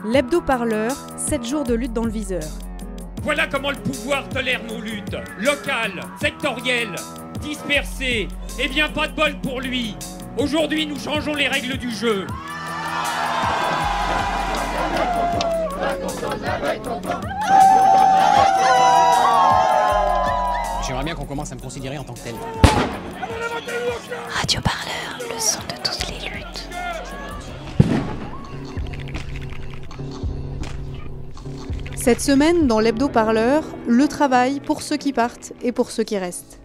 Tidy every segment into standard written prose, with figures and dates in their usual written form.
L'hebdo-parleur, 7 jours de lutte dans le viseur. Voilà comment le pouvoir tolère nos luttes. Locales, sectorielles, dispersées. Eh bien, pas de bol pour lui. Aujourd'hui, nous changeons les règles du jeu. J'aimerais bien qu'on commence à me considérer en tant que tel. Radio Parleur, le son de toutes les luttes. Cette semaine, dans l'hebdo-parleur, le travail pour ceux qui partent et pour ceux qui restent.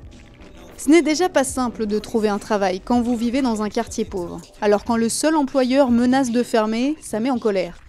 Ce n'est déjà pas simple de trouver un travail quand vous vivez dans un quartier pauvre. Alors quand le seul employeur menace de fermer, ça met en colère.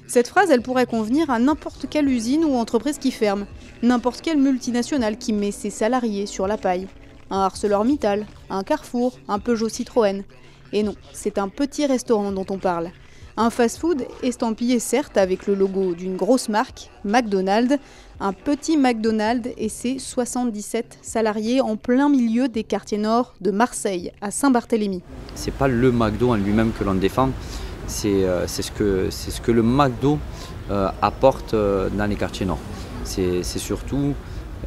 Cette phrase, elle pourrait convenir à n'importe quelle usine ou entreprise qui ferme, n'importe quelle multinationale qui met ses salariés sur la paille. Un ArcelorMittal, un Carrefour, un Peugeot Citroën. Et non, c'est un petit restaurant dont on parle. Un fast-food estampillé certes avec le logo d'une grosse marque, McDonald's, un petit McDonald's et ses 77 salariés en plein milieu des quartiers nord de Marseille, à Saint-Barthélemy. C'est pas le McDo en lui-même que l'on défend, c'est ce que le McDo apporte dans les quartiers nord. C'est surtout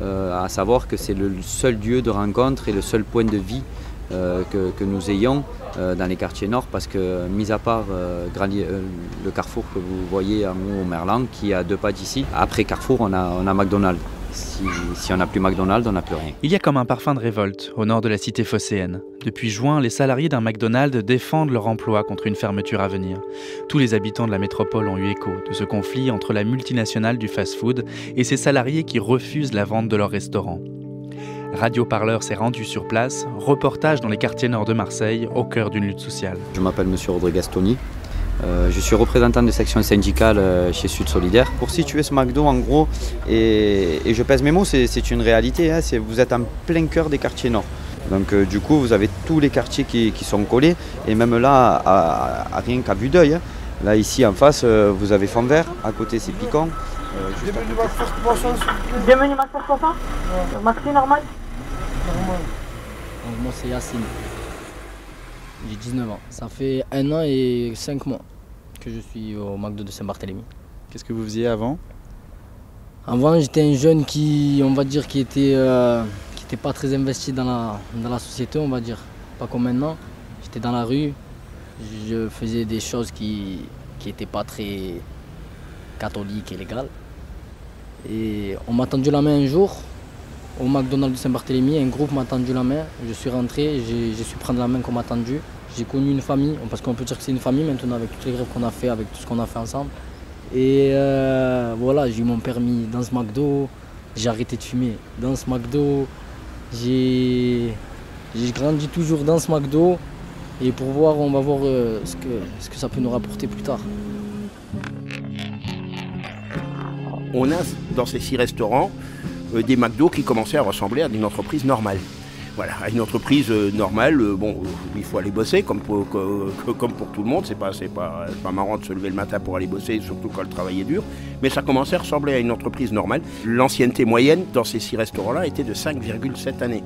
à savoir que c'est le seul lieu de rencontre et le seul point de vie que nous ayons dans les quartiers nord, parce que, mis à part le Carrefour que vous voyez en haut au Merlan, qui est à 2 pas d'ici, après Carrefour, on a McDonald's. Si on n'a plus McDonald's, on n'a plus rien. Il y a comme un parfum de révolte au nord de la cité phocéenne. Depuis juin, les salariés d'un McDonald's défendent leur emploi contre une fermeture à venir. Tous les habitants de la métropole ont eu écho de ce conflit entre la multinationale du fast-food et ses salariés qui refusent la vente de leur restaurant. Radio Parleur s'est rendu sur place, reportage dans les quartiers nord de Marseille, au cœur d'une lutte sociale. Je m'appelle M. Rodriguez-Tony, je suis représentant de section syndicale chez Sud Solidaire. Pour situer ce McDo, en gros, et je pèse mes mots, c'est une réalité, hein, vous êtes en plein cœur des quartiers nord. Donc du coup, vous avez tous les quartiers qui sont collés, et même là, à rien qu'à vue d'œil. Hein. Là, ici, en face, vous avez Fond Vert, à côté, c'est Piquant. Bienvenue Max Force Poisson. Maxi normal. Moi c'est Yacine. J'ai 19 ans. Ça fait 1 an et 5 mois que je suis au McDo de Saint-Barthélemy. Qu'est-ce que vous faisiez avant? Avant j'étais un jeune qui était pas très investi dans la société, on va dire. Pas comme maintenant. J'étais dans la rue. Je faisais des choses qui n'étaient pas très catholiques et légales. Et on m'a tendu la main un jour, au McDonald's de Saint-Barthélemy, un groupe m'a tendu la main, je suis rentré, j'ai su prendre la main qu'on m'a tendue. J'ai connu une famille, parce qu'on peut dire que c'est une famille maintenant avec toutes les grèves qu'on a fait, avec tout ce qu'on a fait ensemble. Et voilà, j'ai eu mon permis dans ce McDo, j'ai arrêté de fumer dans ce McDo, j'ai grandi toujours dans ce McDo, et pour voir, on va voir ce que ça peut nous rapporter plus tard. On a dans ces 6 restaurants des McDo qui commençaient à ressembler à une entreprise normale. Voilà, à une entreprise normale, il faut aller bosser comme pour tout le monde. C'est pas marrant de se lever le matin pour aller bosser, surtout quand le travail est dur. Mais ça commençait à ressembler à une entreprise normale. L'ancienneté moyenne dans ces 6 restaurants-là était de 5,7 années.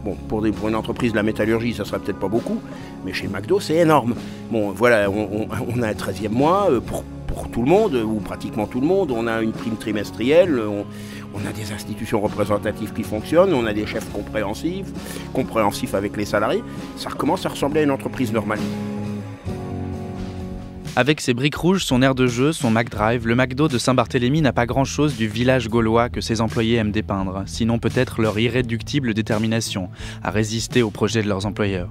Bon, pour une entreprise de la métallurgie, ça ne sera peut-être pas beaucoup, mais chez McDo, c'est énorme. Bon, voilà, on a un 13e mois pour tout le monde, ou pratiquement tout le monde. On a une prime trimestrielle, on a des institutions représentatives qui fonctionnent, on a des chefs compréhensifs avec les salariés. Ça recommence à ressembler à une entreprise normale. Avec ses briques rouges, son air de jeu, son McDrive, le McDo de Saint-Barthélemy n'a pas grand-chose du village gaulois que ses employés aiment dépeindre, sinon peut-être leur irréductible détermination à résister aux projets de leurs employeurs.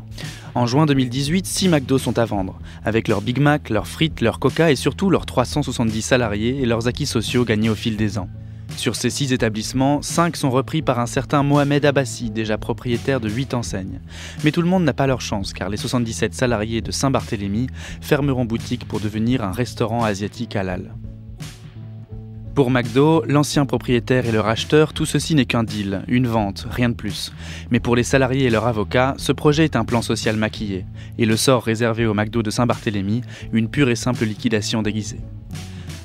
En juin 2018, 6 McDo sont à vendre, avec leurs Big Mac, leurs frites, leurs Coca et surtout leurs 370 salariés et leurs acquis sociaux gagnés au fil des ans. Sur ces 6 établissements, 5 sont repris par un certain Mohamed Abbassi, déjà propriétaire de 8 enseignes. Mais tout le monde n'a pas leur chance, car les 77 salariés de Saint-Barthélemy fermeront boutique pour devenir un restaurant asiatique halal. Pour McDo, l'ancien propriétaire et le racheteur, tout ceci n'est qu'un deal, une vente, rien de plus. Mais pour les salariés et leurs avocats, ce projet est un plan social maquillé, et le sort réservé au McDo de Saint-Barthélemy, une pure et simple liquidation déguisée.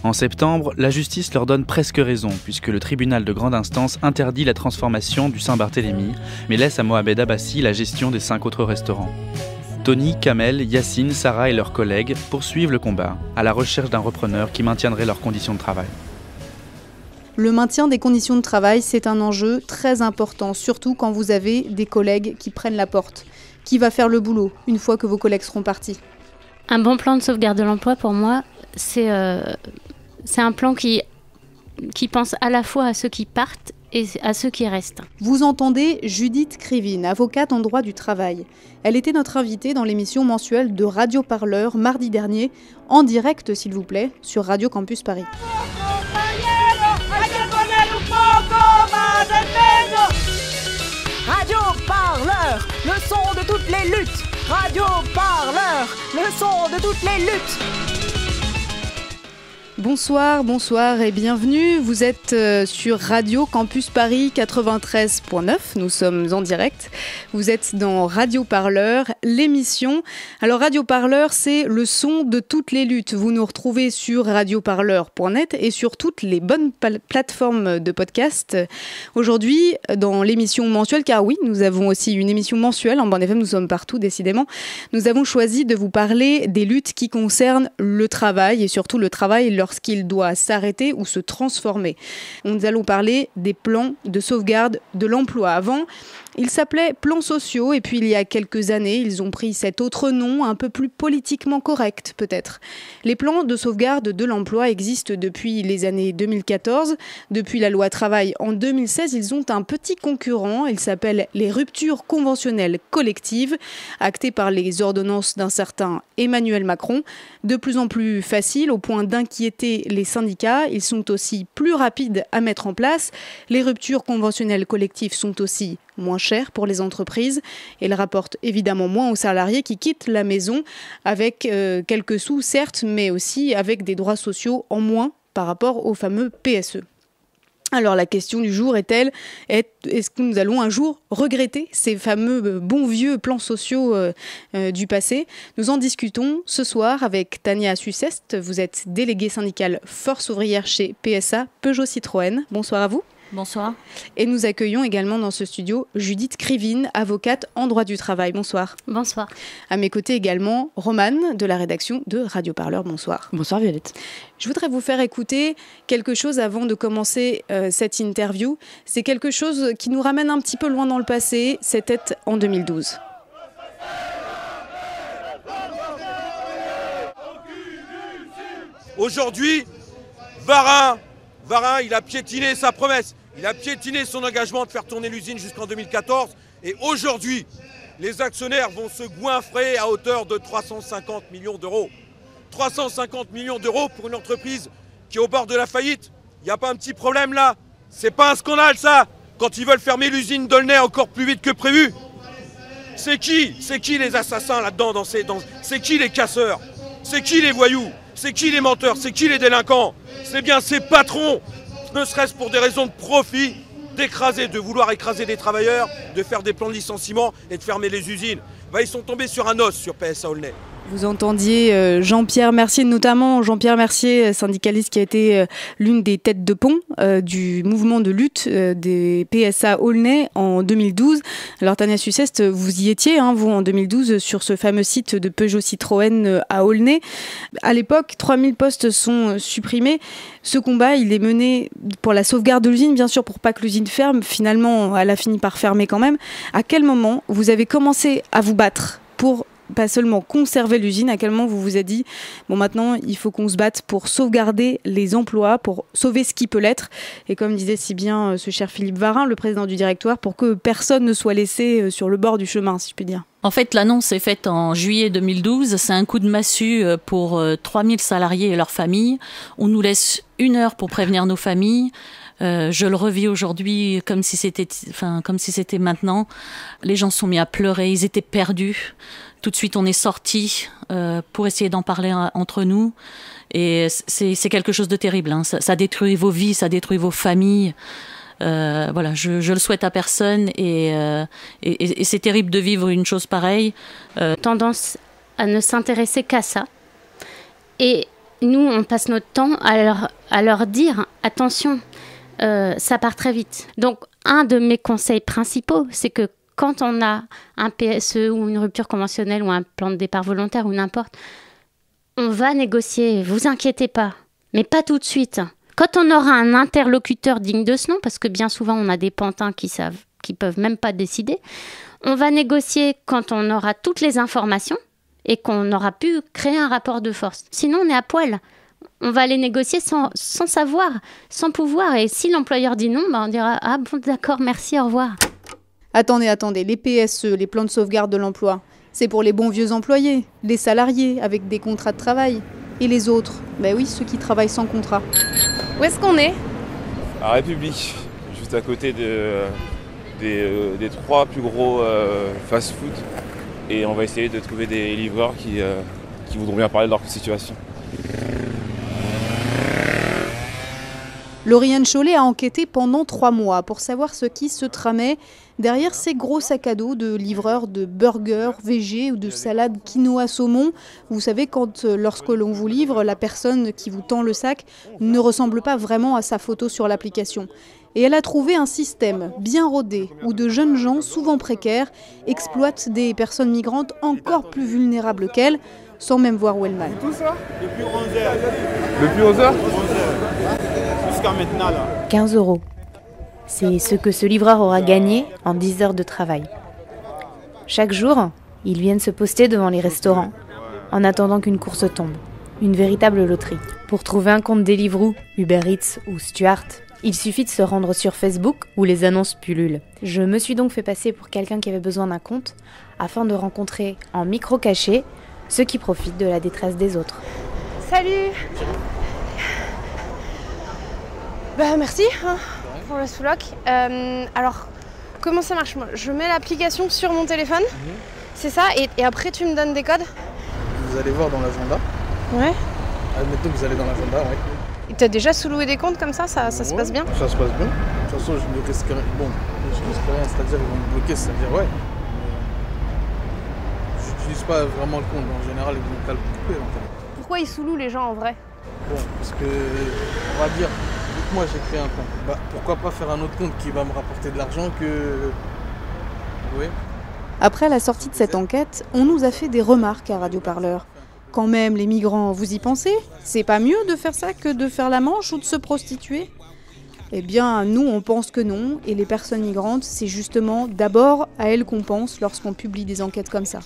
En septembre, la justice leur donne presque raison, puisque le tribunal de grande instance interdit la transformation du Saint-Barthélemy, mais laisse à Mohamed Abbassi la gestion des 5 autres restaurants. Tony, Kamel, Yacine, Sarah et leurs collègues poursuivent le combat à la recherche d'un repreneur qui maintiendrait leurs conditions de travail. Le maintien des conditions de travail, c'est un enjeu très important, surtout quand vous avez des collègues qui prennent la porte. Qui va faire le boulot une fois que vos collègues seront partis ? Un bon plan de sauvegarde de l'emploi, pour moi, c'est un plan qui pense à la fois à ceux qui partent et à ceux qui restent. Vous entendez Judith Krivine, avocate en droit du travail. Elle était notre invitée dans l'émission mensuelle de Radio Parleur mardi dernier, en direct s'il vous plaît, sur Radio Campus Paris. Radio Parleur, le son de toutes les luttes. Radio Parleur, le son de toutes les luttes. Bonsoir et bienvenue. Vous êtes sur Radio Campus Paris 93.9. Nous sommes en direct. Vous êtes dans Radio Parleur, l'émission. Alors Radio Parleur, c'est le son de toutes les luttes. Vous nous retrouvez sur radioparleur.net et sur toutes les bonnes plateformes de podcast. Aujourd'hui, dans l'émission mensuelle, car oui, nous avons aussi une émission mensuelle. En Bande FM, nous sommes partout, décidément. Nous avons choisi de vous parler des luttes qui concernent le travail et surtout le travail lorsqu'il doit s'arrêter ou se transformer. Nous allons parler des plans de sauvegarde de l'emploi. Avant, ils s'appelaient plans sociaux et puis il y a quelques années, ils ont pris cet autre nom un peu plus politiquement correct peut-être. Les plans de sauvegarde de l'emploi existent depuis les années 2014. Depuis la loi travail en 2016, ils ont un petit concurrent. Il s'appelle les ruptures conventionnelles collectives, actées par les ordonnances d'un certain Emmanuel Macron. De plus en plus facile au point d'inquiéter les syndicats. Ils sont aussi plus rapides à mettre en place. Les ruptures conventionnelles collectives sont aussi moins chères pour les entreprises. Elles rapportent évidemment moins aux salariés qui quittent la maison avec quelques sous certes, mais aussi avec des droits sociaux en moins par rapport au fameux PSE. Alors la question du jour est-ce que nous allons un jour regretter ces fameux bons vieux plans sociaux du passé ? Nous en discutons ce soir avec Tania Suceste. Vous êtes déléguée syndicale Force ouvrière chez PSA Peugeot Citroën. Bonsoir à vous. Bonsoir. Et nous accueillons également dans ce studio Judith Krivine, avocate en droit du travail. Bonsoir. Bonsoir. À mes côtés également Romane de la rédaction de Radio Parleur. Bonsoir. Bonsoir Violette. Je voudrais vous faire écouter quelque chose avant de commencer cette interview. C'est quelque chose qui nous ramène un petit peu loin dans le passé. C'était en 2012. Aujourd'hui, Varin, il a piétiné sa promesse. Il a piétiné son engagement de faire tourner l'usine jusqu'en 2014. Et aujourd'hui, les actionnaires vont se goinfrer à hauteur de 350 millions d'euros. 350 millions d'euros pour une entreprise qui est au bord de la faillite. Il n'y a pas un petit problème là? C'est pas un scandale ça? Quand ils veulent fermer l'usine d'Aulnay encore plus vite que prévu. C'est qui les assassins là-dedans c'est qui les casseurs? C'est qui les voyous? C'est qui les menteurs? C'est qui les délinquants? C'est bien ces patrons, ne serait-ce pour des raisons de profit, de vouloir écraser des travailleurs, de faire des plans de licenciement et de fermer les usines. Ils sont tombés sur un os sur PSA Aulnay. Vous entendiez Jean-Pierre Mercier, notamment Jean-Pierre Mercier, syndicaliste qui a été l'une des têtes de pont du mouvement de lutte des PSA Aulnay en 2012. Alors Tania Suceste, vous y étiez, vous, en 2012, sur ce fameux site de Peugeot Citroën à Aulnay. À l'époque, 3000 postes sont supprimés. Ce combat, il est mené pour la sauvegarde de l'usine, bien sûr, pour pas que l'usine ferme. Finalement, elle a fini par fermer quand même. À quel moment vous avez commencé à vous battre pour pas seulement conserver l'usine, à quel moment vous vous êtes dit bon, maintenant il faut qu'on se batte pour sauvegarder les emplois, pour sauver ce qui peut l'être, et comme disait si bien ce cher Philippe Varin, le président du directoire, pour que personne ne soit laissé sur le bord du chemin, si je puis dire. En fait, l'annonce est faite en juillet 2012. C'est un coup de massue pour 3000 salariés et leurs familles. On nous laisse 1 heure pour prévenir nos familles. Je le revis aujourd'hui comme si c'était maintenant. Les gens se sont mis à pleurer, ils étaient perdus. Tout de suite, on est sortis pour essayer d'en parler entre nous. Et c'est quelque chose de terrible. Ça détruit vos vies, ça détruit vos familles. Voilà, je le souhaite à personne. Et c'est terrible de vivre une chose pareille. Tendance à ne s'intéresser qu'à ça. Et nous, on passe notre temps à leur dire attention, ça part très vite. Donc, un de mes conseils principaux, c'est que quand on a un PSE ou une rupture conventionnelle ou un plan de départ volontaire ou n'importe, on va négocier, vous inquiétez pas, mais pas tout de suite. Quand on aura un interlocuteur digne de ce nom, parce que bien souvent on a des pantins qui peuvent même pas décider, on va négocier quand on aura toutes les informations et qu'on aura pu créer un rapport de force. Sinon on est à poil. On va aller négocier sans savoir, sans pouvoir. Et si l'employeur dit non, on dira « Ah bon, d'accord, merci, au revoir ». Attendez, les PSE, les plans de sauvegarde de l'emploi, c'est pour les bons vieux employés, les salariés avec des contrats de travail. Et les autres, ben oui, ceux qui travaillent sans contrat. Où est-ce qu'on est ? À République, juste à côté des 3 plus gros fast-food. Et on va essayer de trouver des livreurs qui voudront bien parler de leur situation. Lauriane Chollet a enquêté pendant 3 mois pour savoir ce qui se tramait derrière ces gros sacs à dos de livreurs de burgers, végé ou de salades quinoa saumon. Vous savez, lorsque l'on vous livre, la personne qui vous tend le sac ne ressemble pas vraiment à sa photo sur l'application. Et elle a trouvé un système bien rodé où de jeunes gens, souvent précaires, exploitent des personnes migrantes encore plus vulnérables qu'elles, sans même voir où elles mènent. Tout ça ? Depuis 11h. Depuis 11h ? Jusqu'à maintenant, là. 15 €. C'est ce que ce livreur aura gagné en 10 heures de travail. Chaque jour, ils viennent se poster devant les restaurants en attendant qu'une course tombe. Une véritable loterie. Pour trouver un compte Deliveroo, Uber Eats ou Stuart, il suffit de se rendre sur Facebook où les annonces pullulent. Je me suis donc fait passer pour quelqu'un qui avait besoin d'un compte afin de rencontrer en micro caché ceux qui profitent de la détresse des autres. Salut. Merci pour le sous-loc. Alors, comment ça marche ? Moi, je mets l'application sur mon téléphone, c'est ça, et après tu me donnes des codes ? Vous allez voir dans l'agenda. Ouais. Admettons que vous allez dans l'agenda, ouais. Et t'as déjà sous-loué des comptes comme ça se passe bien ? Ça se passe bien. De toute façon, je ne risque rien, c'est-à-dire ils vont me bloquer, c'est-à-dire ouais. J'utilise pas vraiment le compte, en général ils vont me couper. Pourquoi ils sous-louent les gens en vrai ? Bon, parce que, on va dire, moi j'ai créé un compte. Pourquoi pas faire un autre compte qui va me rapporter de l'argent que... Oui. Après la sortie de cette enquête, on nous a fait des remarques à Radio Parleur. Quand même, les migrants, vous y pensez ? C'est pas mieux de faire ça que de faire la manche ou de se prostituer ? Eh bien, nous, on pense que non, et les personnes migrantes, c'est justement d'abord à elles qu'on pense lorsqu'on publie des enquêtes comme ça.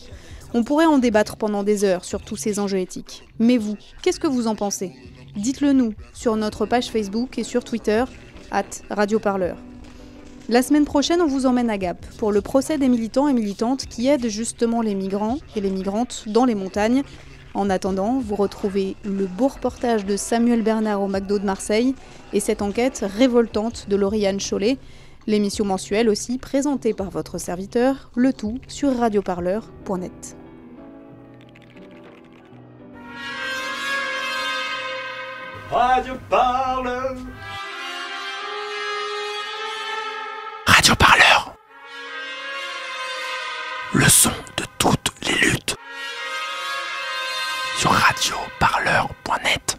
On pourrait en débattre pendant des heures sur tous ces enjeux éthiques. Mais vous, qu'est-ce que vous en pensez ? Dites-le nous sur notre page Facebook et sur Twitter, @radioparleur. La semaine prochaine, on vous emmène à Gap pour le procès des militants et militantes qui aident justement les migrants et les migrantes dans les montagnes. En attendant, vous retrouvez le beau reportage de Samuel Bernard au McDo de Marseille et cette enquête révoltante de Lauriane Chollet. L'émission mensuelle aussi présentée par votre serviteur, le tout sur radioparleur.net. Radio Parleur. Radio Parleur. Le son de toutes les luttes. Sur radioparleur.net.